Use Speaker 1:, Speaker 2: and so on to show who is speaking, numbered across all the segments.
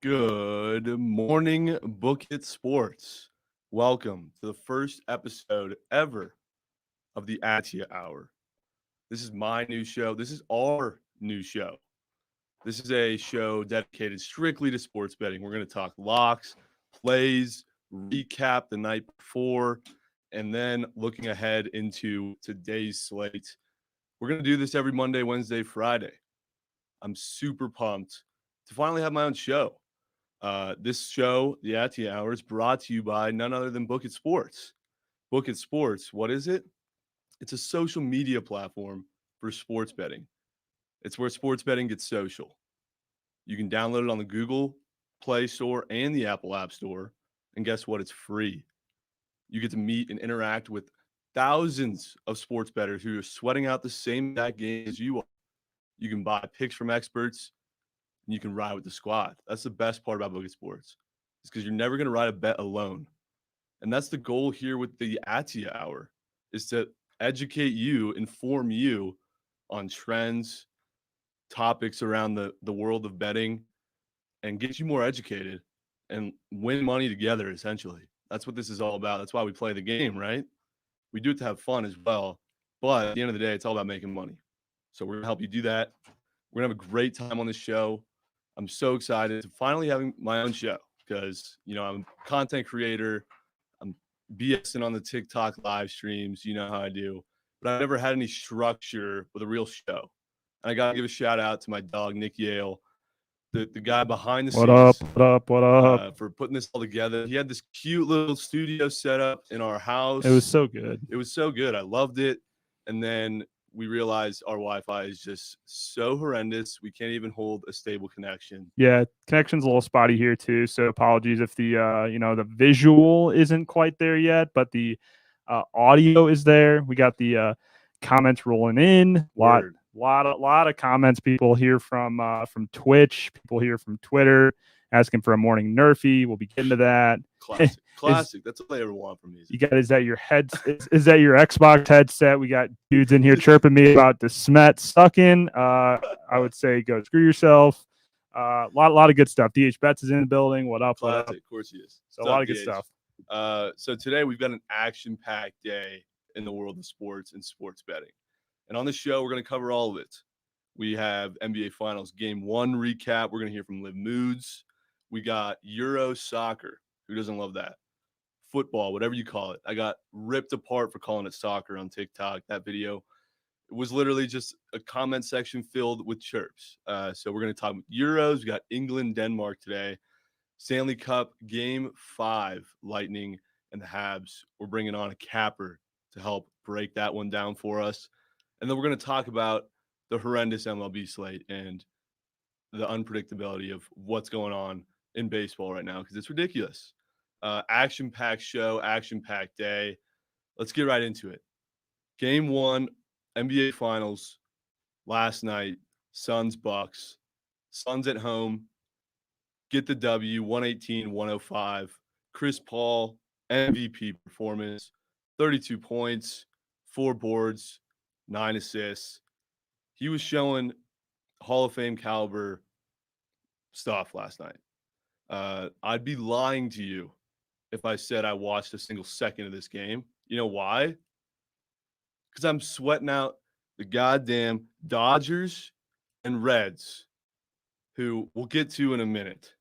Speaker 1: Good morning, Bookit Sports. Welcome to the first episode ever of the Attyah Hour. This is my new show. This is our new show. This is a show dedicated strictly to sports betting. We're going to talk locks, plays, recap the night before, and then looking ahead into today's slate. We're going to do this every Monday, Wednesday, Friday. I'm super pumped to finally have my own show. This show, the Attyah Hour, is brought to you by none other than Bookit Sports. Bookit Sports, what is it? It's a social media platform for sports betting. It's where sports betting gets social. You can download it on the Google Play Store and the Apple App Store. And guess what? It's free. You get to meet and interact with thousands of sports bettors who are sweating out the same exact game as you are. You can buy picks from experts, and you can ride with the squad. That's the best part about Bookit Sports. It's because you're never going to ride a bet alone. And that's the goal here with the Attyah Hour, is to educate you, inform you on trends, topics around the world of betting, and get you more educated and win money together, essentially. That's what this is all about. That's why we play the game, right? We do it to have fun as well. But at the end of the day, it's all about making money. So we're going to help you do that. We're going to have a great time on this show. I'm so excited to finally having my own show because, I'm a content creator. I'm BSing on the TikTok live streams. You know how I do. But I've never had any structure with a real show. And I got to give a shout out to my dog, Nick Yale, the guy behind the scenes.
Speaker 2: What up?
Speaker 1: For putting this all together. He had this cute little studio set up in our house.
Speaker 2: It was so good.
Speaker 1: It was so good. I loved it. And then we realized our Wi-Fi is just so horrendous. We can't even hold a stable connection.
Speaker 2: Yeah, connection's a little spotty here too. So apologies if the the visual isn't quite there yet, but the audio is there. We got the comments rolling in. Lot of comments. People here from Twitch. People here from Twitter asking for a morning Nerfy. We'll be getting to that.
Speaker 1: Classic. That's all I ever want from music.
Speaker 2: You got is that your your Xbox headset? We got dudes in here chirping me about the Smet sucking. I would say go screw yourself. Lot of good stuff. DH Betts is in the building. What up?
Speaker 1: Classic. Of course he is.
Speaker 2: So a lot of good stuff.
Speaker 1: So today we've got an action-packed day in the world of sports and sports betting. And on the show, we're going to cover all of it. We have NBA Finals Game 1 recap. We're going to hear from Liv Moods. We got Euro soccer. Who doesn't love that? Football, whatever you call it. I got ripped apart for calling it soccer on TikTok. That video, it was literally just a comment section filled with chirps. So we're going to talk about Euros. We got England, Denmark today. Stanley Cup Game 5, Lightning and the Habs. We're bringing on a capper to help break that one down for us. And then we're going to talk about the horrendous MLB slate and the unpredictability of what's going on in baseball right now because it's ridiculous. Action-packed show, action-packed day. Let's get right into it. Game 1, NBA Finals last night, Suns-Bucks. Suns at home, get the W, 118-105. Chris Paul, MVP performance, 32 points, 4 boards, 9 assists. He was showing Hall of Fame caliber stuff last night. I'd be lying to you if I said I watched a single second of this game. You know why? Because I'm sweating out the goddamn Dodgers and Reds, who we'll get to in a minute.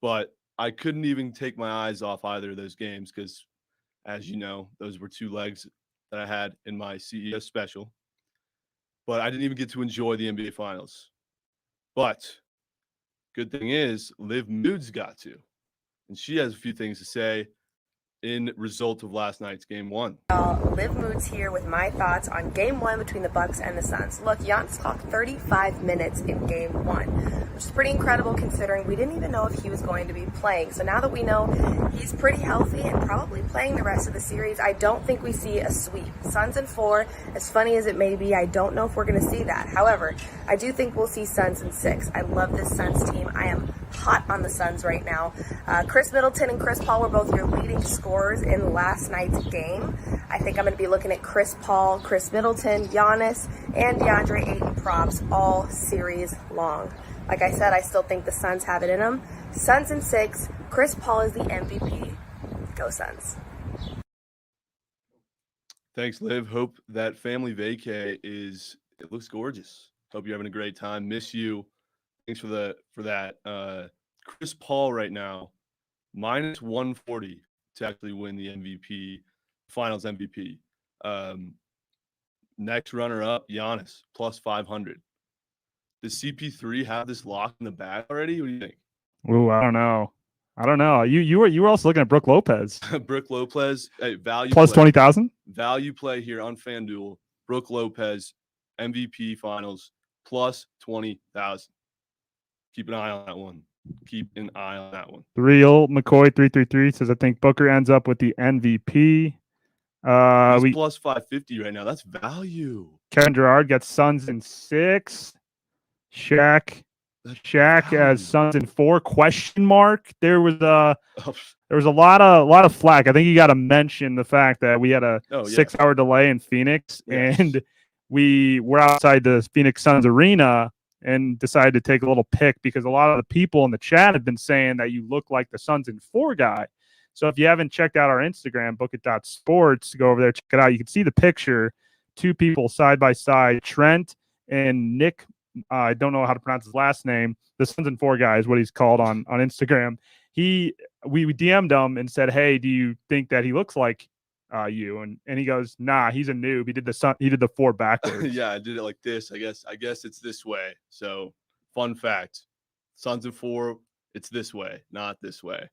Speaker 1: But I couldn't even take my eyes off either of those games because, as you know, those were 2 legs that I had in my CEO special. But I didn't even get to enjoy the NBA Finals. But good thing is, Liv Moods got to. And she has a few things to say in result of last night's Game 1.
Speaker 3: Liv Moods here with my thoughts on Game 1 between the Bucks and the Suns. Look, Giannis talked 35 minutes in Game 1, which is pretty incredible considering we didn't even know if he was going to be playing. So now that we know he's pretty healthy and probably playing the rest of the series, I don't think we see a sweep. Suns in 4, as funny as it may be, I don't know if we're going to see that. However, I do think we'll see Suns in 6. I love this Suns team. I am hot on the Suns right now. Chris Middleton and Chris Paul were both your leading scorers in last night's game. I think I'm going to be looking at Chris Paul, Chris Middleton, Giannis, and DeAndre Ayton props all series long. Like I said, I still think the Suns have it in them. Suns in 6. Chris Paul is the MVP. Go Suns.
Speaker 1: Thanks, Liv. Hope that family vacay it looks gorgeous. Hope you're having a great time. Miss you. Thanks for that. Chris Paul right now, minus 140 to actually win the MVP, finals MVP. Next runner up, Giannis, plus 500. Does CP3 have this lock in the bag already? What do you think?
Speaker 2: Ooh, I don't know. You were also looking at Brooke Lopez.
Speaker 1: Brooke Lopez, value
Speaker 2: plus
Speaker 1: play.
Speaker 2: 20,000.
Speaker 1: Value play here on FanDuel. Brooke Lopez, MVP finals, plus 20,000. Keep an eye on that one.
Speaker 2: Real McCoy 333 says I think Booker ends up with the MVP.
Speaker 1: He's plus 550 right now. That's value.
Speaker 2: Kevin Gerard gets Suns in 6. Shaq as Suns in 4 ? There was a lot of flack. I think you got to mention the fact that we had a 6-hour delay in Phoenix, and we were outside the Phoenix Suns arena and decided to take a little pic because a lot of the people in the chat have been saying that you look like the Suns in 4 guy. So if you haven't checked out our Instagram, Bookit Sports, go over there, check it out. You can see the picture, 2 people side by side, Trent and Nick. I don't know how to pronounce his last name. The Suns in 4 guy is what he's called on Instagram. We DM'd him and said, "Hey, do you think that he looks like you?" And he goes, "Nah, he's a noob. He did the 4 backwards."
Speaker 1: Yeah, I did it like this. I guess it's this way. So, fun fact: Suns in 4, it's this way, not this way.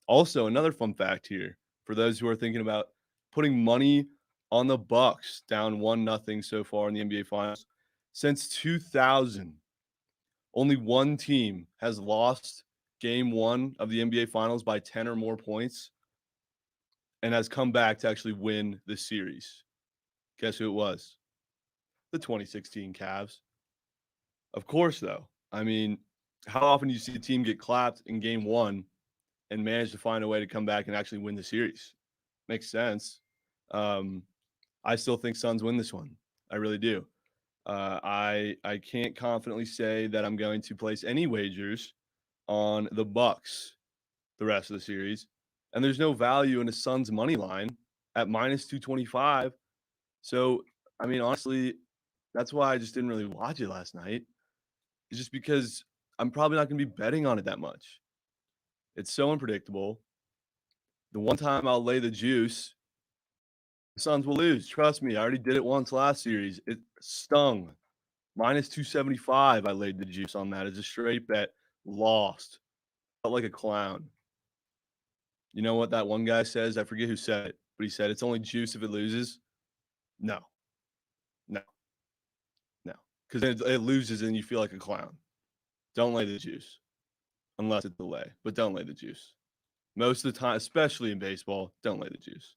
Speaker 1: Also, another fun fact here for those who are thinking about putting money on the Bucks, down 1-0 so far in the NBA Finals. Since 2000, only one team has lost Game 1 of the NBA Finals by 10 or more points and has come back to actually win the series. Guess who it was? The 2016 Cavs. Of course, though. I mean, how often do you see a team get clapped in Game 1 and manage to find a way to come back and actually win the series? Makes sense. I still think Suns win this one. I really do. I can't confidently say that I'm going to place any wagers on the Bucks the rest of the series. And there's no value in the Suns money line at minus 225. So, I mean, honestly, that's why I just didn't really watch it last night. It's just because I'm probably not going to be betting on it that much. It's so unpredictable. The one time I'll lay the juice, the Suns will lose. Trust me, I already did it once last series. It stung. Minus 275, I laid the juice on that. It's a straight bet. Lost. Felt like a clown. You know what that one guy says? I forget who said it, but he said it's only juice if it loses. No. Because it loses and you feel like a clown. Don't lay the juice. Unless it's a lay. But don't lay the juice. Most of the time, especially in baseball, don't lay the juice.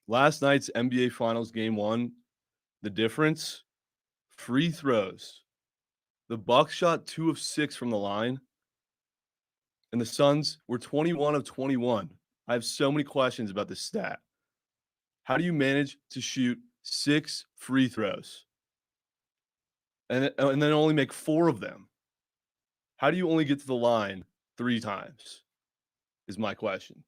Speaker 1: Last night's NBA Finals Game 1, the difference, free throws. The Bucks shot 2 of 6 from the line, and the Suns were 21 of 21. I have so many questions about this stat. How do you manage to shoot 6 free throws and then only make 4 of them? How do you only get to the line 3 times is my question.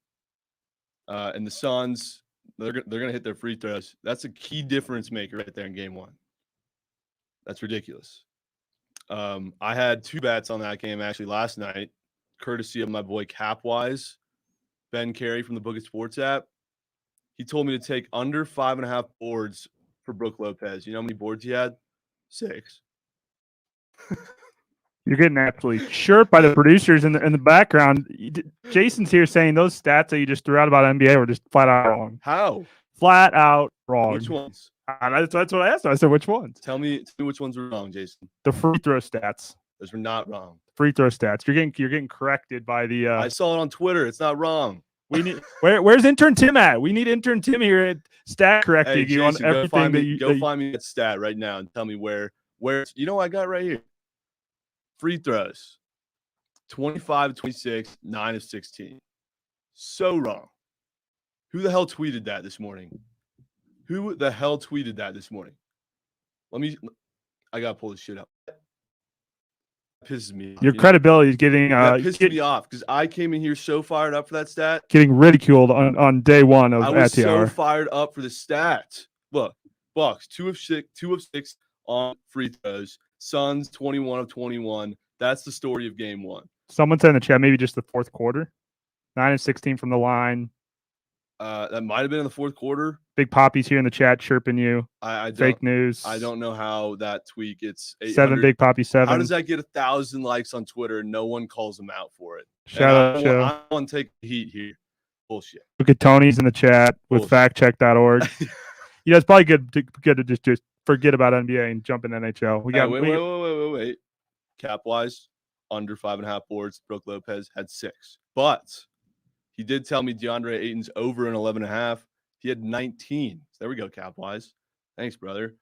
Speaker 1: And the Suns, they're going to hit their free throws. That's a key difference maker right there in Game 1. That's ridiculous. I had 2 bets on that game actually last night, courtesy of my boy Capwise, Ben Carey from the Bookit Sports app. He told me to take under 5.5 boards for Brooke Lopez. You know how many boards he had? 6.
Speaker 2: You're getting absolutely chirped by the producers in the background. Jason's here saying those stats that you just threw out about NBA were just flat out wrong.
Speaker 1: How?
Speaker 2: Flat out wrong.
Speaker 1: Which ones?
Speaker 2: That's what I asked. I said, which ones?
Speaker 1: Tell me which ones were wrong, Jason.
Speaker 2: The free throw stats.
Speaker 1: Those were not wrong.
Speaker 2: Free throw stats. You're getting corrected by the.
Speaker 1: I saw it on Twitter. It's not wrong.
Speaker 2: We need where's intern Tim at? We need intern Tim here at stat correcting
Speaker 1: Hey, Jason,
Speaker 2: you on everything that you
Speaker 1: go find me that stat right now and tell me where you know what I got right here. Free throws. 25 of 26, 9 of 16. So wrong. Who the hell tweeted that this morning? I gotta pull this shit up. pisses me off.
Speaker 2: Your credibility is getting
Speaker 1: that pisses me off because I came in here so fired up for that stat.
Speaker 2: Getting ridiculed on day one of
Speaker 1: I was
Speaker 2: Attyah.
Speaker 1: so fired up for the stat. Look, Bucks 2 of 6 on free throws. Suns 21 of 21. That's the story of game one.
Speaker 2: Someone said in the chat maybe just the fourth quarter. 9 of 16 from the line.
Speaker 1: That might have been in the fourth quarter.
Speaker 2: Big Poppy's here in the chat chirping you. Fake news.
Speaker 1: I don't know how that tweet gets
Speaker 2: 7 Big Poppy 7.
Speaker 1: How does that get 1,000 likes on Twitter and no one calls them out for it?
Speaker 2: Shout out,
Speaker 1: I want to take the heat here. Bullshit.
Speaker 2: Look at Tony's in the chat with factcheck.org. Yeah, it's probably good to just forget about NBA and jump in NHL.
Speaker 1: Wait. Cap wise, under 5.5 boards. Brooke Lopez had 6, but he did tell me DeAndre Ayton's over an 11.5. He had 19. So there we go, cap wise. Thanks, brother.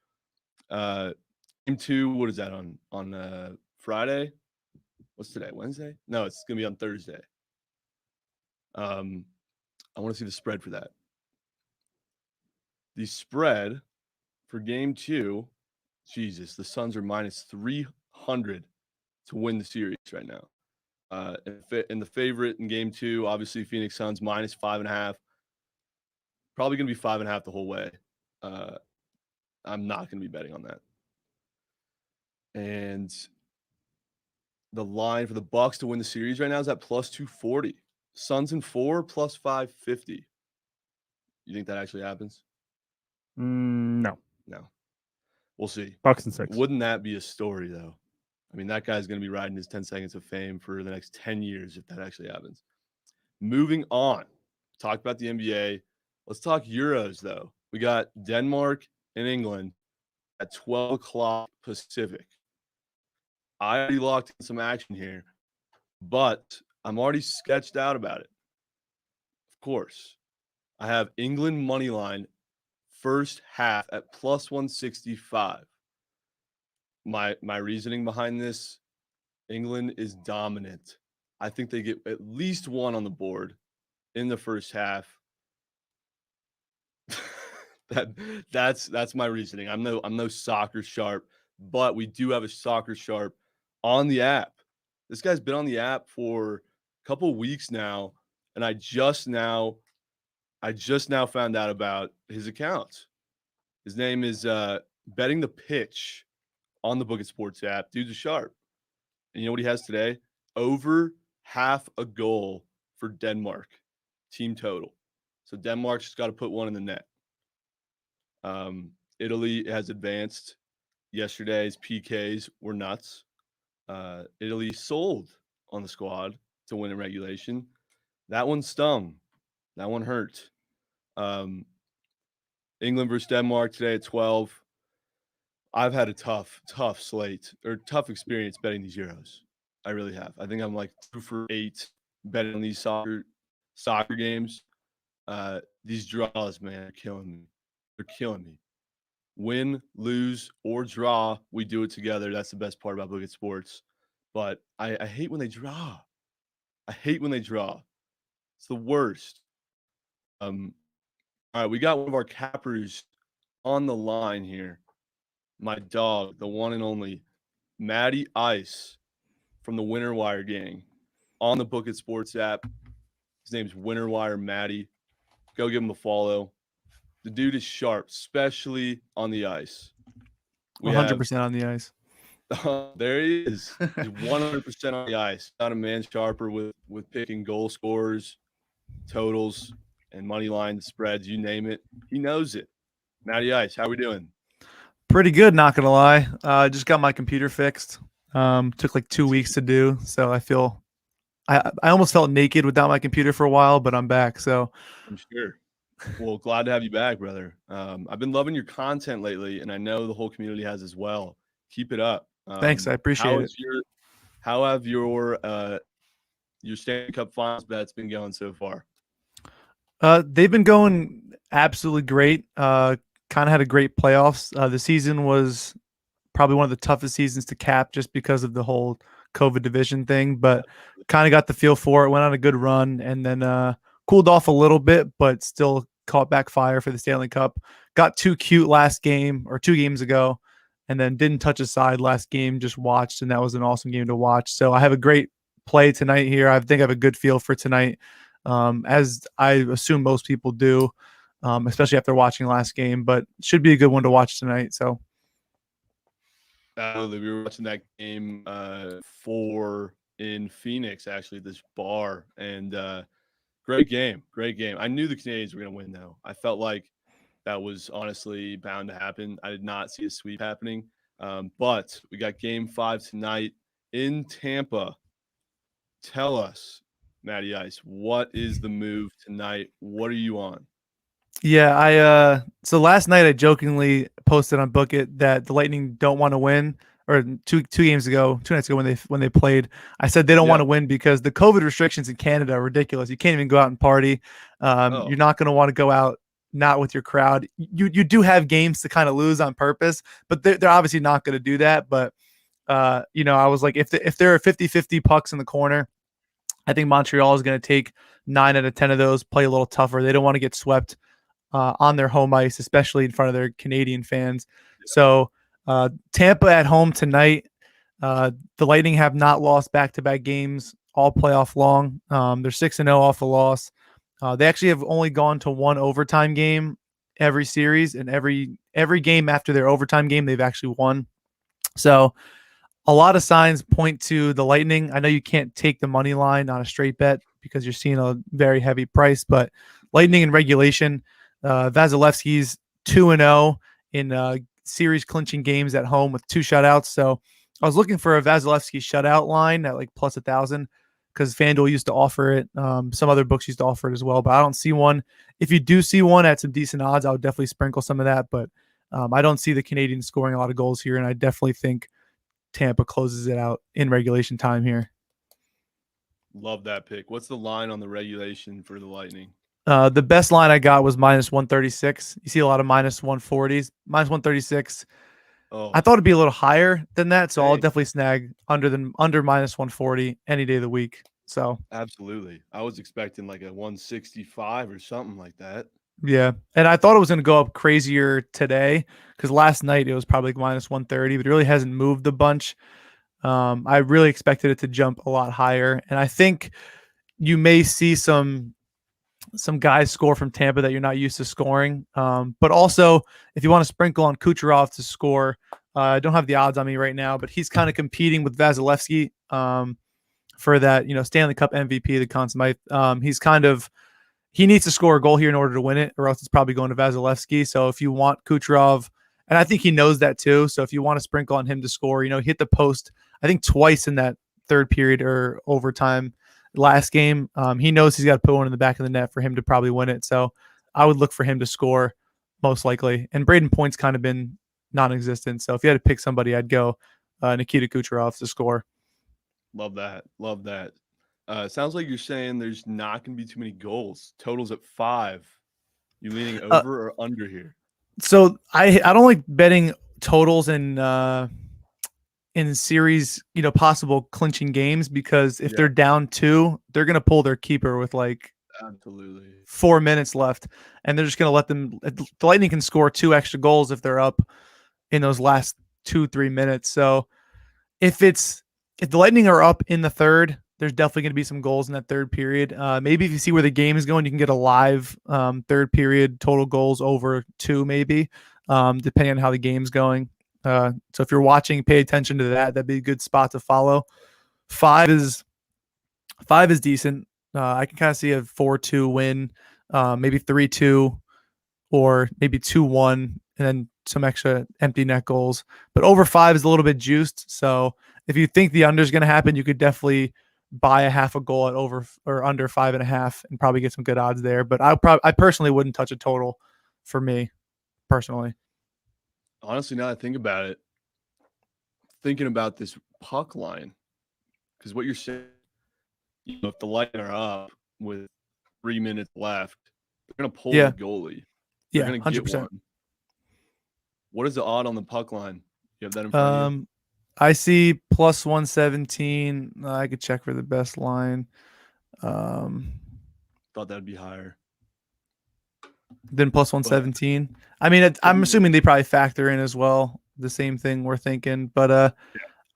Speaker 1: Game 2, what is that on Friday? What's today? Wednesday? No, it's gonna be on Thursday. I want to see the spread for that. The spread for game 2, Jesus, the Suns are minus 300 to win the series right now. And the favorite in game 2, obviously Phoenix Suns minus 5.5. Probably going to be 5.5 the whole way. I'm not going to be betting on that. And the line for the Bucks to win the series right now is at plus 240. Suns in 4 plus 550. You think that actually happens?
Speaker 2: No.
Speaker 1: We'll see.
Speaker 2: Bucks in 6.
Speaker 1: Wouldn't that be a story, though? I mean, that guy's going to be riding his 10 seconds of fame for the next 10 years if that actually happens. Moving on. Talk about the NBA. Let's talk Euros, though. We got Denmark and England at 12 o'clock Pacific. I already locked in some action here, but I'm already sketched out about it. Of course, I have England money line first half at plus 165. My reasoning behind this, England is dominant. I think they get at least 1 on the board in the first half. That's my reasoning. I'm no soccer sharp, but we do have a soccer sharp on the app. This guy's been on the app for a couple weeks now, and I just now found out about his account. His name is Betting the Pitch on the Bookit Sports app. Dude's a sharp. And you know what he has today? Over half a goal for Denmark team total. So Denmark's just got to put 1 in the net. Italy has advanced. Yesterday's PKs were nuts. Italy sold on the squad to win in regulation. That one stung. That one hurt. England versus Denmark today at 12. I've had a tough slate or tough experience betting these Euros. I really have. I think I'm like 2 for 8 betting on these soccer games. These draws, man, are killing me. They're killing me. Win, lose, or draw, we do it together. That's the best part about Bookit Sports. But I hate when they draw. It's the worst. All right, we got one of our cappers on the line here. My dog, the one and only Matty Ice from the Winter Wire gang on the Bookit Sports app. His name's Winter Wire Matty. Go give him a follow. The dude is sharp, especially on the ice.
Speaker 4: 100% on the ice.
Speaker 1: There he is. He's 100% on the ice. Not a man sharper with picking goal scorers, totals, and money line spreads. You name it, he knows it. Matty Ice, how we doing?
Speaker 4: Pretty good, not gonna lie. Just got my computer fixed. Took like 2 weeks to do, so I almost felt naked without my computer for a while, but I'm back. So
Speaker 1: I'm sure. Well, glad to have you back, brother. I've been loving your content lately, and I know the whole community has as well. Keep it up.
Speaker 4: Thanks, I appreciate it.
Speaker 1: How have your Stanley Cup Finals bets been going so far?
Speaker 4: They've been going absolutely great. Kind of had a great playoffs. The season was probably one of the toughest seasons to cap just because of the whole COVID division thing, but kind of got the feel for it, went on a good run, and then cooled off a little bit, but still caught back fire for the Stanley Cup. Got too cute last game or 2 games ago, and then didn't touch a side last game, just watched, and that was an awesome game to watch. So I have a great play tonight here. I think I have a good feel for tonight, as I assume most people do, especially after watching last game, but should be a good one to watch tonight. So
Speaker 1: we were watching that game in Phoenix, actually, at this bar, and great game. I knew the Canadians were going to win, though. I felt like that was honestly bound to happen. I did not see a sweep happening, but we got Game 5 tonight in Tampa. Tell us, Matty Ice, what is the move tonight? What are you on?
Speaker 4: Yeah, so last night I jokingly posted on Bookit that the Lightning don't want to win, or two nights ago when they played. I said they don't want to win because the COVID restrictions in Canada are ridiculous. You can't even go out and party. You're not going to want to go out not with your crowd. You do have games to kind of lose on purpose, but they're obviously not going to do that. But I was like, if there are 50-50 pucks in the corner, I think Montreal is going to take 9 out of 10 of those, play a little tougher. They don't want to get swept on their home ice, especially in front of their Canadian fans. So Tampa at home tonight. The Lightning have not lost back-to-back games all playoff long. They're 6-0 off a loss. They actually have only gone to one overtime game every series, and every game after their overtime game, they've actually won. So a lot of signs point to the Lightning. I know you can't take the money line on a straight bet because you're seeing a very heavy price, but Lightning in regulation, Vasilevsky's 2-0 in series clinching games at home with 2 shutouts. So I was looking for a Vasilevsky shutout line at like plus 1,000 because FanDuel used to offer it. Some other books used to offer it as well, but I don't see one. If you do see one at some decent odds, I would definitely sprinkle some of that. But I don't see the Canadians scoring a lot of goals here, and I definitely think Tampa closes it out in regulation time here.
Speaker 1: Love that pick. What's the line on the regulation for the Lightning?
Speaker 4: The best line I got was minus 136. You see a lot of minus 140s. Minus 136.
Speaker 1: Oh,
Speaker 4: I thought it'd be a little higher than that, so I'll definitely snag under minus 140 any day of the week. So
Speaker 1: absolutely. I was expecting like a 165 or something like that.
Speaker 4: Yeah, and I thought it was going to go up crazier today because last night it was probably minus 130, but it really hasn't moved a bunch. I really expected it to jump a lot higher, and I think you may see some guys score from Tampa that you're not used to scoring. But also, if you want to sprinkle on Kucherov to score, I don't have the odds on me right now, but he's kind of competing with Vasilevsky for that, Stanley Cup MVP, the Conn Smythe. He needs to score a goal here in order to win it, or else it's probably going to Vasilevsky. So if you want Kucherov, and I think he knows that too. So if you want to sprinkle on him to score, hit the post, I think twice in that third period or overtime last game. He knows he's got to put one in the back of the net for him to probably win it. So I would look for him to score most likely. And Braden Point's kind of been non-existent. So if you had to pick somebody, I'd go Nikita Kucherov to score.
Speaker 1: Love that. Sounds like you're saying there's not going to be too many goals. Total's at 5. You leaning over or under here?
Speaker 4: So I don't like betting totals in series, possible clinching games, because if they're down 2, they're going to pull their keeper with like
Speaker 1: absolutely
Speaker 4: 4 minutes left, and they're just going to let them. The Lightning can score 2 extra goals if they're up in those last 2-3 minutes. So if the Lightning are up in the third, there's definitely going to be some goals in that third period. Maybe if you see where the game is going, you can get a live third period total goals over 2, maybe, depending on how the game's going. So if you're watching, pay attention to that. That'd be a good spot to follow. 5 is decent. I can kind of see a 4-2 win, maybe 3-2, or maybe 2-1, and then some extra empty net goals. But over 5 is a little bit juiced. So if you think the under is going to happen, you could definitely buy a half a goal at over or under 5.5 and probably get some good odds there. But I personally wouldn't touch a total for me personally.
Speaker 1: Honestly, now that I think about it, thinking about this puck line, because what you're saying, if the Lightning are up with 3 minutes left, they're going to pull the goalie. They're going to 100%. Get one. What is the odd on the puck line? You have that in front of you?
Speaker 4: I see plus 117. I could check for the best line.
Speaker 1: Thought that'd be higher
Speaker 4: than plus 117. I mean, I'm assuming they probably factor in as well the same thing we're thinking. But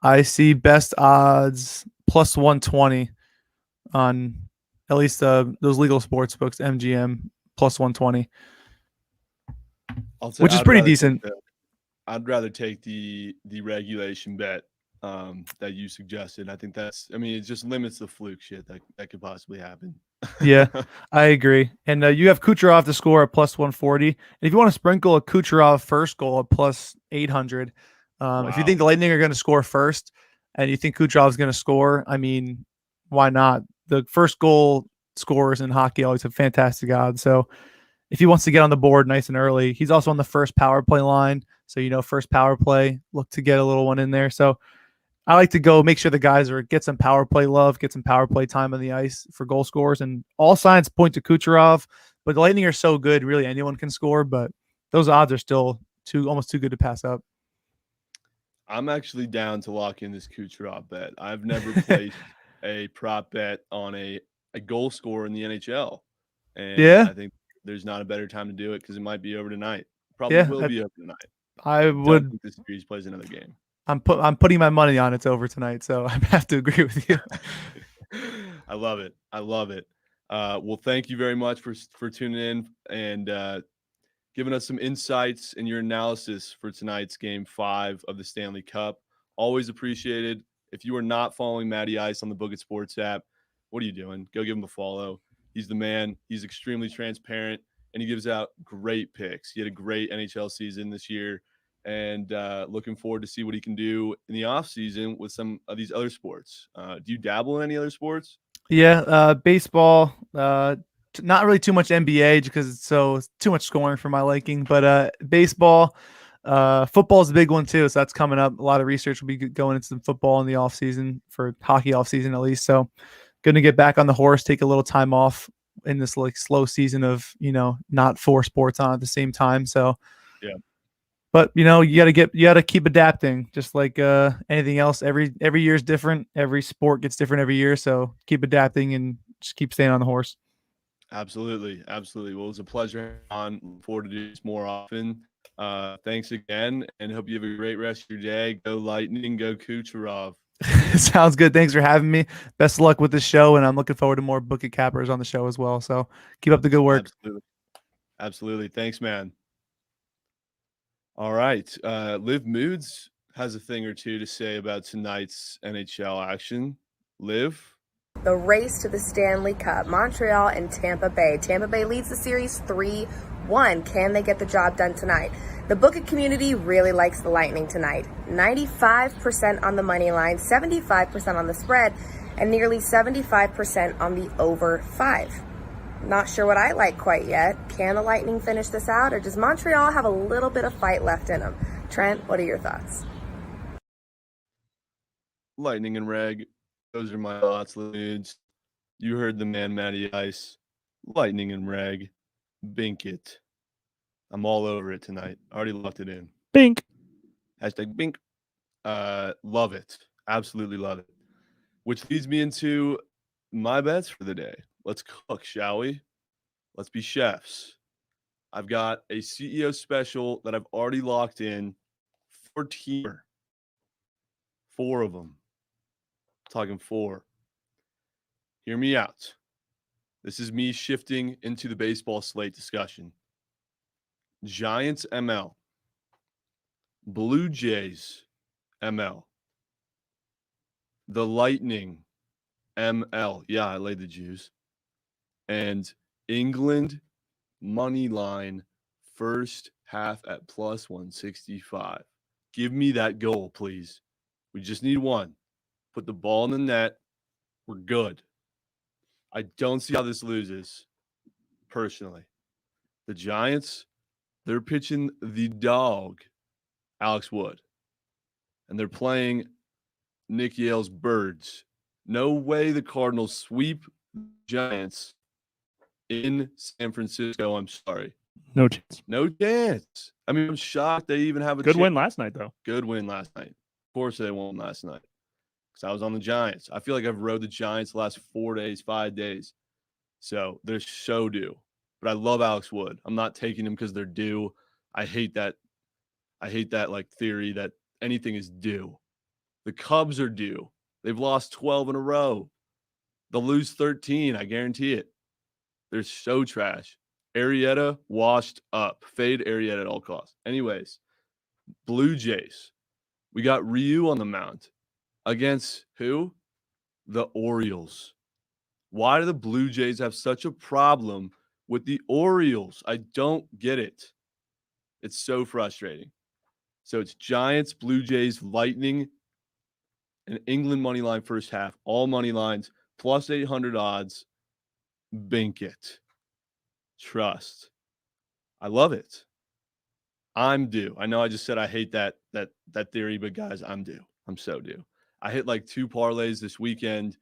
Speaker 4: I see best odds plus 120 on at least those legal sports books, MGM plus 120, which is pretty decent.
Speaker 1: I'd rather take the regulation bet that you suggested. I think it just limits the fluke shit that could possibly happen.
Speaker 4: Yeah, I agree. And you have Kucherov to score at plus 140. And if you want to sprinkle a Kucherov first goal at plus 800, if you think the Lightning are going to score first and you think Kucherov is going to score, I mean, why not? The first goal scorers in hockey always have fantastic odds. So if he wants to get on the board nice and early, he's also on the first power play line. So, first power play, look to get a little one in there. So I like to go make sure the guys get some power play love, get some power play time on the ice for goal scorers. And all signs point to Kucherov, but the Lightning are so good, really anyone can score. But those odds are still almost too good to pass up.
Speaker 1: I'm actually down to lock in this Kucherov bet. I've never placed a prop bet on a goal scorer in the NHL. And I think there's not a better time to do it because it might be over tonight. Probably will be over tonight.
Speaker 4: I would
Speaker 1: think this series plays another game.
Speaker 4: I'm putting my money on it's over tonight, so I have to agree with you.
Speaker 1: I love it. Well, thank you very much for tuning in and giving us some insights and your analysis for tonight's Game 5 of the Stanley Cup. Always appreciated. If you are not following Matty Ice on the Bookit Sports app, what are you doing? Go give him a follow. He's the man. He's extremely transparent, and he gives out great picks. He had a great NHL season this year, and looking forward to see what he can do in the offseason with some of these other sports. Do you dabble in any other sports?
Speaker 4: Yeah, baseball. Not really too much NBA because it's too much scoring for my liking. But baseball, football is a big one too. So that's coming up. A lot of research will be going into some football in the off season, for hockey off season at least. So going to get back on the horse, take a little time off in this slow season of not 4 sports on at the same time. So
Speaker 1: yeah.
Speaker 4: But you got to keep adapting, just like anything else. Every year is different. Every sport gets different every year. So keep adapting and just keep staying on the horse.
Speaker 1: Absolutely. Well, it was a pleasure. Look forward to do this more often. Thanks again, and hope you have a great rest of your day. Go Lightning, go Kucherov.
Speaker 4: Sounds good. Thanks for having me. Best of luck with the show, and I'm looking forward to more Bookit Cappers on the show as well. So keep up the good work.
Speaker 1: Absolutely. Thanks, man. All right. Liv Moods has a thing or two to say about tonight's NHL action. Liv?
Speaker 3: The race to the Stanley Cup, Montreal and Tampa Bay. Tampa Bay leads the series 3-1. Can they get the job done tonight? The Bookit community really likes the Lightning tonight. 95% on the money line, 75% on the spread, and nearly 75% on the over 5. Not sure what I like quite yet. Can the Lightning finish this out, or does Montreal have a little bit of fight left in them? Trent, what are your thoughts?
Speaker 1: Lightning and Reg. Those are my thoughts, Ludes. You heard the man, Matty Ice. Lightning and Reg. Bink it. I'm all over it tonight. Already locked it in.
Speaker 2: Bink.
Speaker 1: Hashtag bink. Love it. Absolutely love it. Which leads me into my bets for the day. Let's cook, shall we? Let's be chefs. I've got a CEO special that I've already locked in. 4-teamer. 4 of them. Talking 4. Hear me out. This is me shifting into the baseball slate discussion. Giants ML. Blue Jays ML. The Lightning ML. Yeah, I laid the juice. And England money line first half at plus 165. Give me that goal, please. We just need one. Put the ball in the net. We're good. I don't see how this loses, personally. The Giants, they're pitching the dog, Alex Wood. And they're playing Nick Yale's Birds. No way the Cardinals sweep Giants in San Francisco. I'm sorry.
Speaker 2: No chance.
Speaker 1: No chance. I mean, I'm shocked they even have a
Speaker 2: good win last night, though.
Speaker 1: Good win last night. Of course they won last night. Because I was on the Giants. I feel like I've rode the Giants the last 4 days, 5 days. So they're so due. But I love Alex Wood. I'm not taking him because they're due. I hate that I hate that like theory that anything is due. The Cubs are due. They've lost 12 in a row. They'll lose 13. I guarantee it. They're so trash. Arrieta washed up. Fade Arrieta at all costs. Anyways, Blue Jays. We got Ryu on the mound against who? The Orioles. Why do the Blue Jays have such a problem with the Orioles? I don't get it. It's so frustrating. So it's Giants, Blue Jays, Lightning, and England money line first half. All money lines plus 800 odds. Bink it. Trust. I love it. I'm due. I know I just said I hate that theory, but guys, I'm due. I'm so due. I hit like 2 parlays this weekend.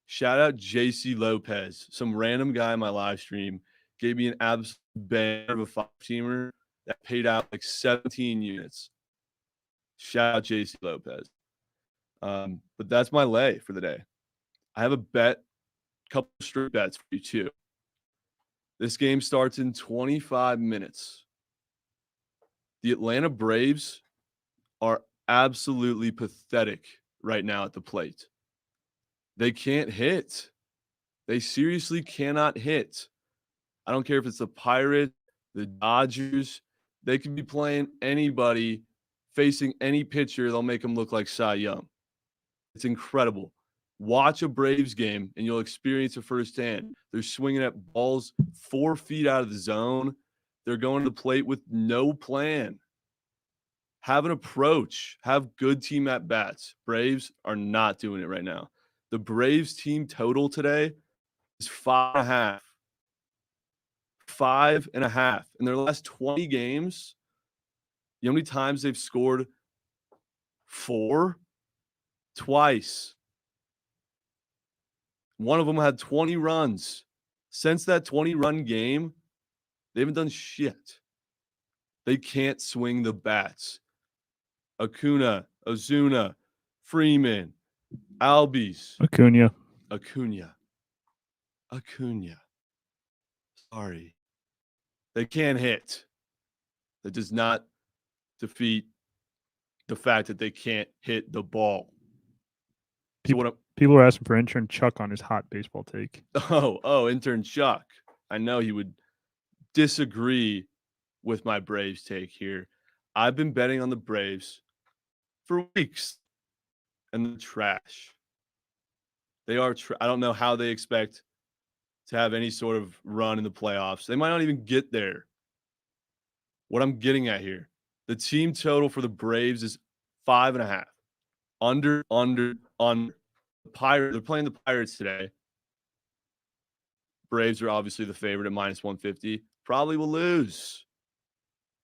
Speaker 1: Shout out JC Lopez, some random guy in my live stream gave me an absolute banger of a 5-teamer that paid out like 17 units. Shout out JC Lopez. But that's my lay for the day. I have a couple straight bets for you too. This game starts in 25 minutes. The Atlanta Braves are absolutely pathetic right now at the plate. They can't hit. They seriously cannot hit. I don't care if it's the Pirates, the Dodgers. They could be playing anybody, facing any pitcher. They'll make them look like Cy Young. It's incredible. Watch a Braves game and you'll experience it firsthand. They're swinging at balls 4 feet out of the zone. They're going to the plate with no plan. Have an approach. Have good team at bats. Braves are not doing it right now. The Braves team total today is 5.5. 5.5. In their last 20 games, you know how many times they've scored? 4? Twice. One of them had 20 runs. Since that 20-run game, they haven't done shit. They can't swing the bats. Acuna, Ozuna, Freeman, Albies.
Speaker 2: Acuna.
Speaker 1: Sorry. They can't hit. That does not defeat the fact that they can't hit the ball.
Speaker 2: People are asking for intern Chuck on his hot baseball take.
Speaker 1: Intern Chuck. I know he would disagree with my Braves take here. I've been betting on the Braves for weeks, and they're trash. They are. I don't know how they expect to have any sort of run in the playoffs. They might not even get there. What I'm getting at here, the team total for the Braves is 5.5. Under. They're playing the Pirates today. Braves are obviously the favorite at -150. Probably will lose.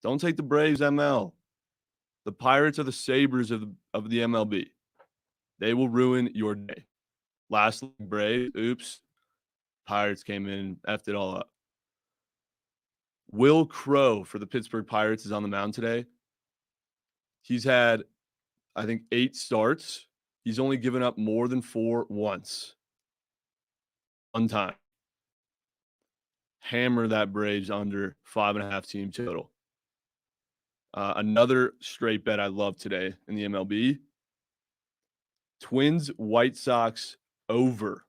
Speaker 1: Don't take the Braves ML. The Pirates are the Sabres of the MLB. They will ruin your day. Last Braves, oops. Pirates came in, effed it all up. Will Crow for the Pittsburgh Pirates is on the mound today. He's had, I think, 8 starts. He's only given up more than 4 once. One time. Hammer that Braves under 5.5 team total. Another straight bet I love today in the MLB. Twins, White Sox over.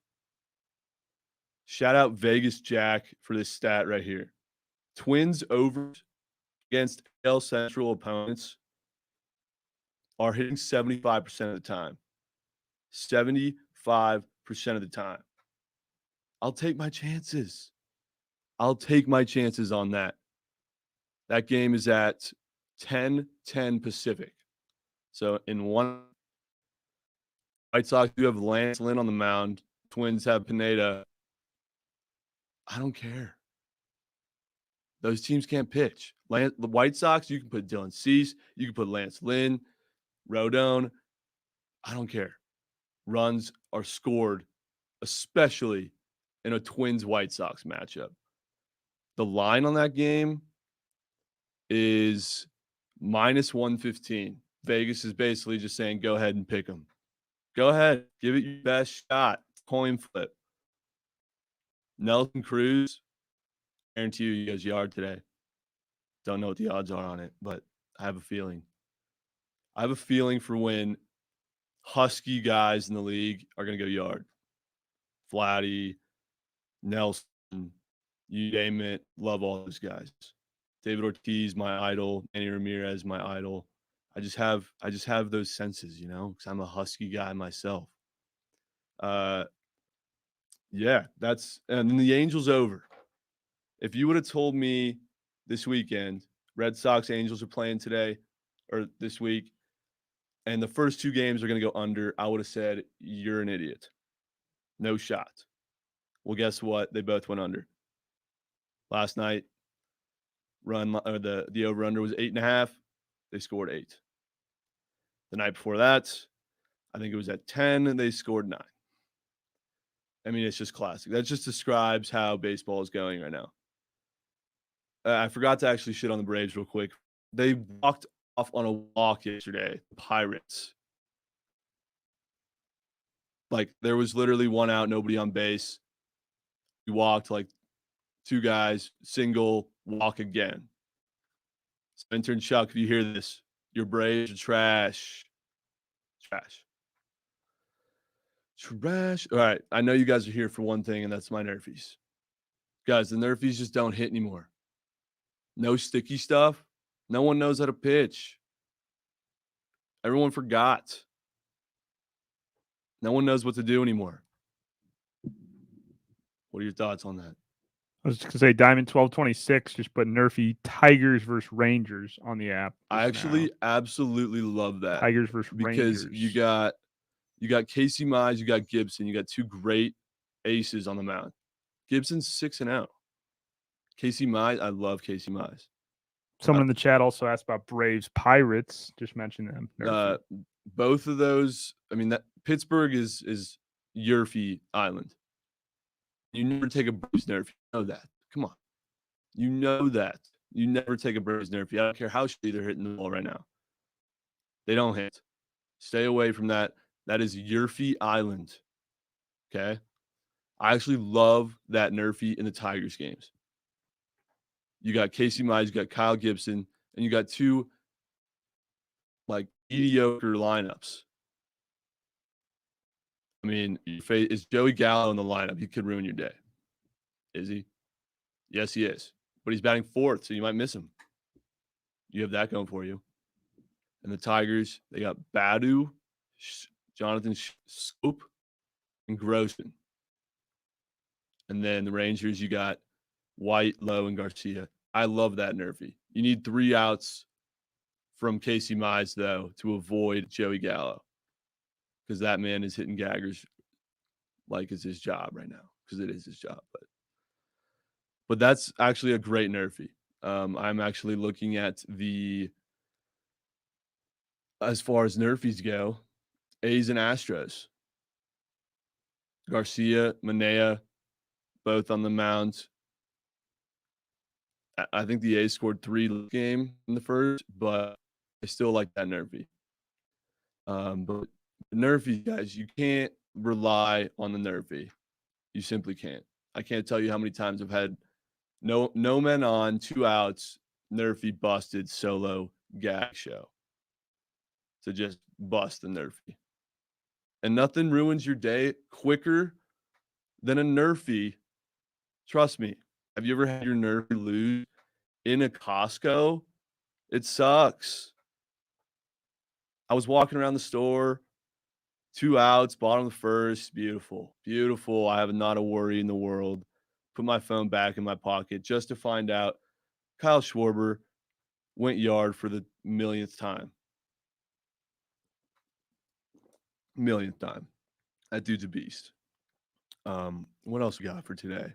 Speaker 1: Shout out Vegas Jack for this stat right here. Twins over against AL Central opponents are hitting 75% of the time. 75% of the time. I'll take my chances. On that. That game is at 10:10 Pacific. So in one, White Sox do have Lance Lynn on the mound. Twins have Pineda. I don't care. Those teams can't pitch. The White Sox, you can put Dylan Cease. You can put Lance Lynn, Rodon. I don't care. Runs are scored, especially in a Twins-White Sox matchup. The line on that game is -115. Vegas is basically just saying, go ahead and pick them. Go ahead. Give it your best shot. Coin flip. Nelson Cruz, guarantee you he goes yard today. Don't know what the odds are on it, but I have a feeling. I have a feeling for when husky guys in the league are going to go yard. Vladdy, Nelson, you name it. Love all those guys. David Ortiz, my idol. Manny Ramirez, my idol. I just have those senses, because I'm a husky guy myself. Yeah, and then the Angels over. If you would have told me this weekend, Red Sox Angels are playing today or this week, and the first 2 games are going to go under, I would have said, you're an idiot. No shot. Well, guess what? They both went under. Last night, the over-under was 8.5. They scored 8. The night before that, I think it was at 10, and they scored 9. I mean, it's just classic. That just describes how baseball is going right now. I forgot to actually shit on the Braves real quick. They walked off on a walk yesterday, the Pirates. Like, there was literally 1 out, nobody on base. We walked like 2 guys, single, walk again. So intern Chuck, if you hear this, your Braves are trash. Trash. All right, I know you guys are here for one thing, and that's my Nerfies. Guys, the Nerfies just don't hit anymore. No sticky stuff. No one knows how to pitch. Everyone forgot. No one knows what to do anymore. What are your thoughts on that?
Speaker 2: I was just gonna say Diamond 1226 just put Nerfy Tigers versus Rangers on the app.
Speaker 1: I actually absolutely love that.
Speaker 2: Tigers versus Rangers.
Speaker 1: Because you got Casey Mize, you got Gibson, you got 2 great aces on the mound. Gibson's 6-0. Casey Mize, I love Casey Mize.
Speaker 2: Someone in the chat also asked about Braves Pirates. Just mentioned them.
Speaker 1: Both of those. I mean, that Pittsburgh is Yerfie Island. You never take a Braves Nerf. You know that. Come on. You know that. You never take a Braves Nerf. I don't care how shitty they're hitting the ball right now. They don't hit. Stay away from that. That is Yerfie Island. Okay? I actually love that Nerfy in the Tigers games. You got Casey Mize, you got Kyle Gibson, and you got 2 like mediocre lineups. I mean, is Joey Gallo in the lineup? He could ruin your day. Is he? Yes, he is. But he's batting 4th, so you might miss him. You have that going for you. And the Tigers, they got Badu, Jonathan Scope, and Grossman. And then the Rangers, you got White, Lowe, and Garcia. I love that Nerfy. You need 3 outs from Casey Mize, though, to avoid Joey Gallo. Because that man is hitting gaggers like it's his job right now. Because it is his job. But that's actually a great Nerfy. I'm actually looking at as far as Nerfies go, A's and Astros. Garcia, Manea, both on the mound. I think the A's scored 3 game in the first, but I still like that Nerfy. But Nerfy, guys, you can't rely on the Nerfy. You simply can't. I can't tell you how many times I've had no men on, 2 outs, Nerfy busted solo gag show to just bust the Nerfy. And nothing ruins your day quicker than a Nerfy. Trust me. Have you ever had your Nerfy lose in a Costco? It sucks. I was walking around the store, 2 outs, bottom of the first. Beautiful. Beautiful. I have not a worry in the world. Put my phone back in my pocket just to find out Kyle Schwarber went yard for the millionth time. Millionth time. That dude's a beast. What else we got for today?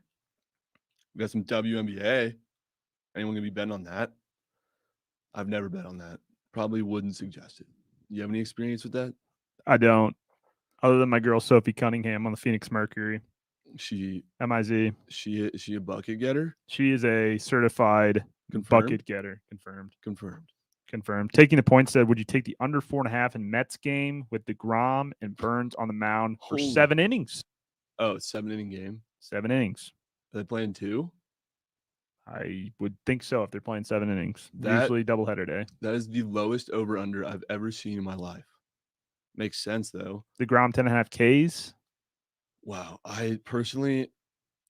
Speaker 1: We got some WNBA. Anyone gonna be betting on that? I've never bet on that. Probably wouldn't suggest it. You have any experience with that?
Speaker 2: I don't. Other than my girl Sophie Cunningham on the Phoenix Mercury.
Speaker 1: She
Speaker 2: MIZ.
Speaker 1: Is she a bucket getter?
Speaker 2: She is a certified bucket getter. Confirmed. Taking the point said, would you take the under 4.5 in Mets game with DeGrom and Burns on the mound for 7 innings?
Speaker 1: Oh, 7-inning game.
Speaker 2: 7 innings.
Speaker 1: Are they playing 2?
Speaker 2: I would think so if they're playing 7 innings.
Speaker 1: That-
Speaker 2: Usually doubleheader day.
Speaker 1: That is the lowest over-under I've ever seen in my life. Makes sense, though.
Speaker 2: DeGrom 10.5 Ks.
Speaker 1: Wow. I personally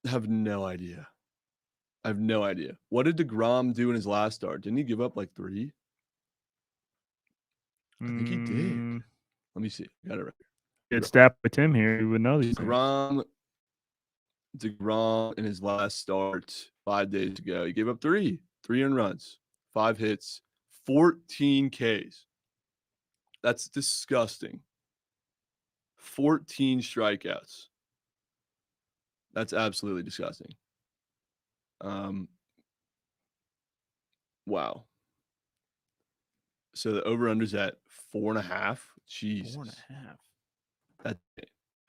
Speaker 1: have no idea. I have no idea. What did DeGrom do in his last start? Didn't he give up like 3? I think he did. Let me see. Got it right here.
Speaker 2: It's stat by Tim here. You would know these things.
Speaker 1: DeGrom in his last start 5 days ago, he gave up 3 earned runs, 5 hits, 14 Ks. That's disgusting. 14 strikeouts. That's absolutely disgusting. Wow. So the over-under's at 4.5. Jesus.
Speaker 2: 4.5.
Speaker 1: That,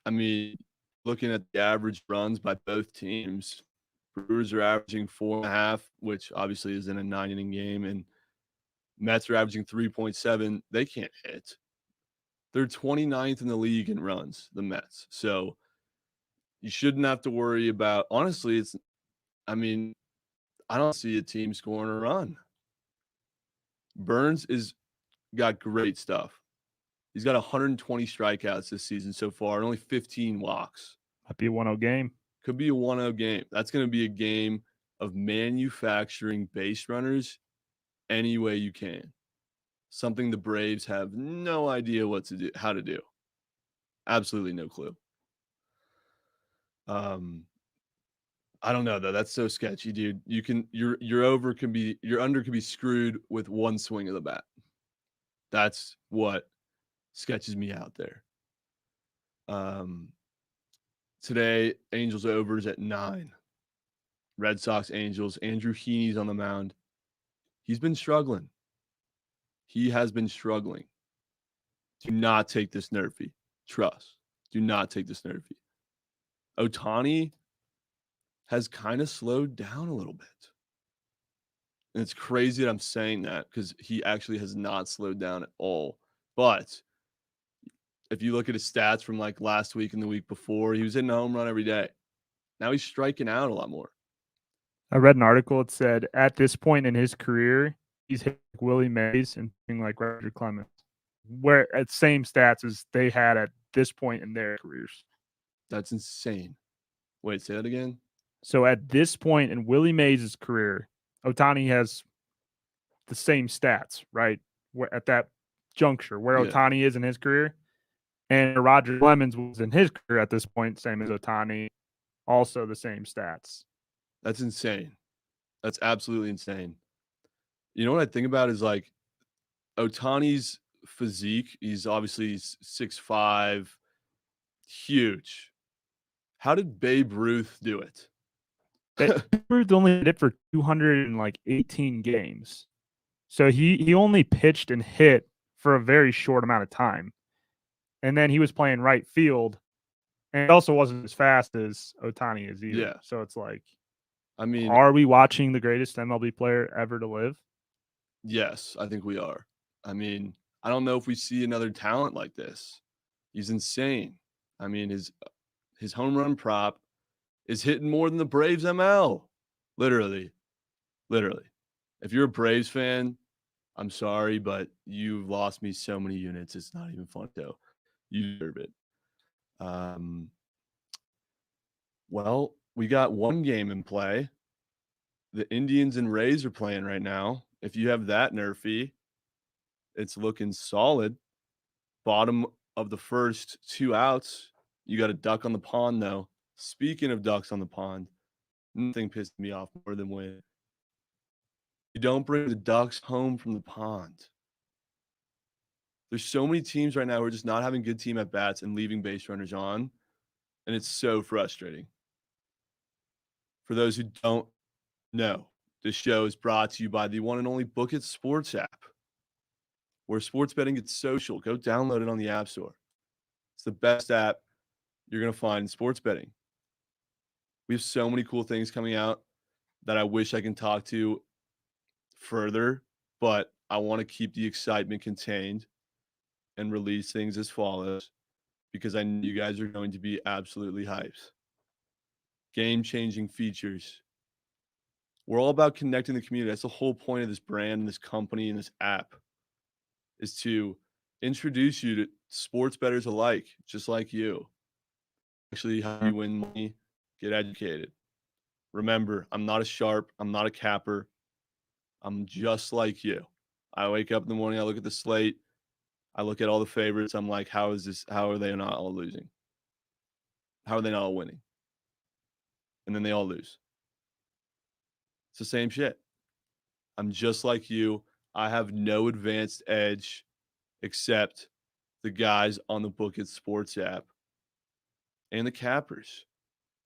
Speaker 1: I mean, looking at the average runs by both teams, Brewers are averaging 4.5, which obviously is in a 9-inning game, and Mets are averaging 3.7. They can't hit. They're 29th in the league in runs, the Mets. So you shouldn't have to worry about, honestly, I don't see a team scoring a run. Burns got great stuff. He's got 120 strikeouts this season so far and only 15 walks.
Speaker 2: Might be a 1-0 game.
Speaker 1: Could be a 1-0 game. That's going to be a game of manufacturing base runners any way you can. Something the Braves have no idea how to do. Absolutely no clue. I don't know though. That's so sketchy, dude. Your under can be screwed with one swing of the bat. That's what sketches me out there. Today, Angels overs at 9. Red Sox, Angels. Andrew Heaney's on the mound. He's been struggling. He has been struggling. Do not take this nerfy. Trust. Do not take this nerfy. Ohtani has kind of slowed down a little bit. And it's crazy that I'm saying that because he actually has not slowed down at all. But if you look at his stats from like last week and the week before, he was hitting a home run every day. Now he's striking out a lot more.
Speaker 2: I read an article. It said at this point in his career, he's hitting like Willie Mays and hitting like Roger Clemens, where at same stats as they had at this point in their careers.
Speaker 1: That's insane. Wait, say that again?
Speaker 2: So at this point in Willie Mays' career, Ohtani has the same stats, right? At that juncture where Ohtani is in his career. And Roger Clemens was in his career at this point, same as Ohtani, also the same stats.
Speaker 1: That's insane. That's absolutely insane. You know what I think about is like Ohtani's physique. He's obviously 6'5", huge. How did Babe Ruth do it?
Speaker 2: Babe Ruth only did it for 218 games. So he only pitched and hit for a very short amount of time. And then he was playing right field. And it also wasn't as fast as Ohtani is either.
Speaker 1: Yeah.
Speaker 2: So it's like,
Speaker 1: I mean,
Speaker 2: are we watching the greatest MLB player ever to live?
Speaker 1: Yes, I think we are. I mean, I don't know if we see another talent like this. He's insane. I mean, his home run prop is hitting more than the Braves ML. Literally. If you're a Braves fan, I'm sorry, but you've lost me so many units. It's not even fun, though. You deserve it. Well, we got one game in play. The Indians and Rays are playing right now. If you have that nerfy, it's looking solid. Bottom of the first 2 outs. You got a duck on the pond, though. Speaking of ducks on the pond, nothing pissed me off more than when you don't bring the ducks home from the pond. There's so many teams right now who are just not having good team at bats and leaving base runners on, and it's so frustrating. For those who don't know, this show is brought to you by the one and only Bookit Sports app, where sports betting gets social. Go download it on the App Store. It's the best app you're going to find in sports betting. We have so many cool things coming out that I wish I can talk to further, but I want to keep the excitement contained and release things as follows because I know you guys are going to be absolutely hyped. Game-changing features We're all about connecting the community. That's the whole point of this brand and this company and this app, is to introduce you to sports bettors alike, just like you. Actually, how you win money, get educated. Remember, I'm not a sharp. I'm not a capper. I'm just like you. I wake up in the morning. I look at the slate. I look at all the favorites. I'm like, how are they not all losing? How are they not all winning? And then they all lose. It's the same shit. I'm just like you. I have no advanced edge except the guys on the Bookit Sports app and the cappers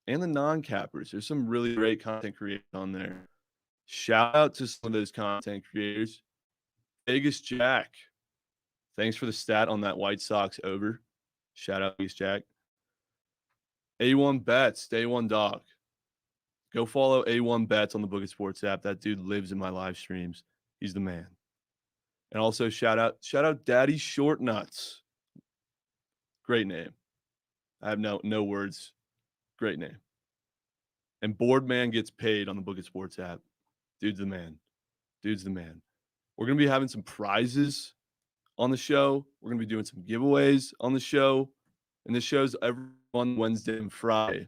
Speaker 1: and the non-cappers. There's some really great content creators on there. Shout out to some of those content creators. Vegas Jack. Thanks for the stat on that White Sox over. Shout out Vegas Jack. A1 Bets, Day One Dog. Go follow A1 Bets on the Bookit Sports app. That dude lives in my live streams. He's the man. And also shout out Daddy Short Nuts. Great name. I have no words. Great name. And Boardman gets paid on the Bookit Sports app. Dude's the man. Dude's the man. We're going to be having some prizes on the show. We're going to be doing some giveaways on the show. And this show's every Wednesday and Friday.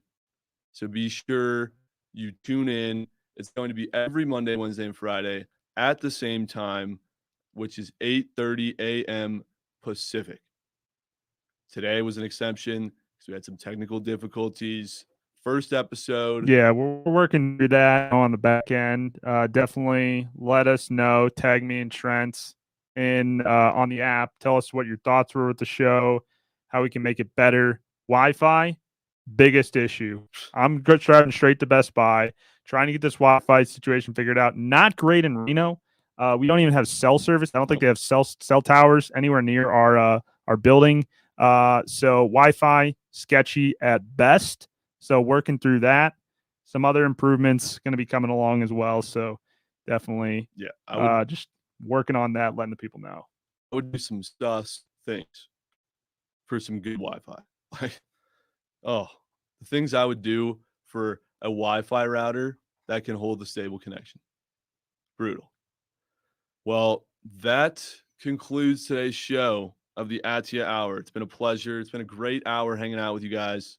Speaker 1: So be sure you tune in. It's going to be every Monday, Wednesday, and Friday at the same time, which is 8:30 a.m. Pacific. Today was an exception because we had some technical difficulties. First episode.
Speaker 2: Yeah, we're working through that on the back end. Definitely let us know. Tag me and Trent in on the app. Tell us what your thoughts were with the show, how we can make it better. Wi-Fi, biggest issue. I'm driving straight to Best Buy, trying to get this Wi-Fi situation figured out. Not great in Reno. We don't even have cell service. I don't think they have cell towers anywhere near our building. So Wi-Fi, sketchy at best. So working through that. Some other improvements going to be coming along as well. So definitely just working on that, letting the people know.
Speaker 1: I would do some sus things for some good Wi-Fi. Like, the things I would do for a Wi-Fi router that can hold a stable connection. Brutal. Well, that concludes today's show of the Attyah Hour. It's been a pleasure. It's been a great hour hanging out with you guys.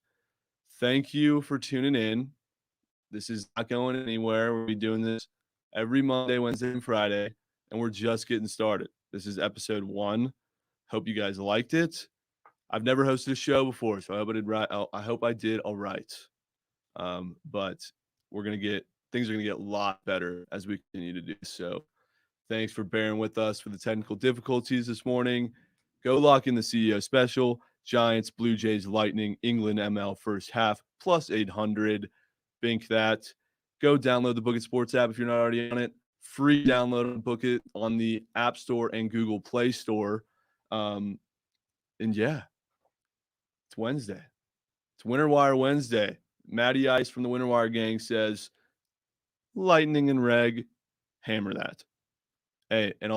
Speaker 1: Thank you for tuning in. This is not going anywhere. We'll be doing this every Monday, Wednesday, and Friday, and we're just getting started. This is episode 1. Hope you guys liked it. I've never hosted a show before, so I hope I did all right. But things are gonna get a lot better as we continue to do so. Thanks for bearing with us for the technical difficulties this morning. Go lock in the CEO special. Giants, Blue Jays, Lightning, England ML first half plus 800. Bink that. Go download the Bookit Sports app if you're not already on it. Free download on Bookit on the App Store and Google Play Store. And yeah, it's Wednesday. It's Winter Wire Wednesday. Matty Ice from the Winter Wire gang says, Lightning and Reg, hammer that. Hey, and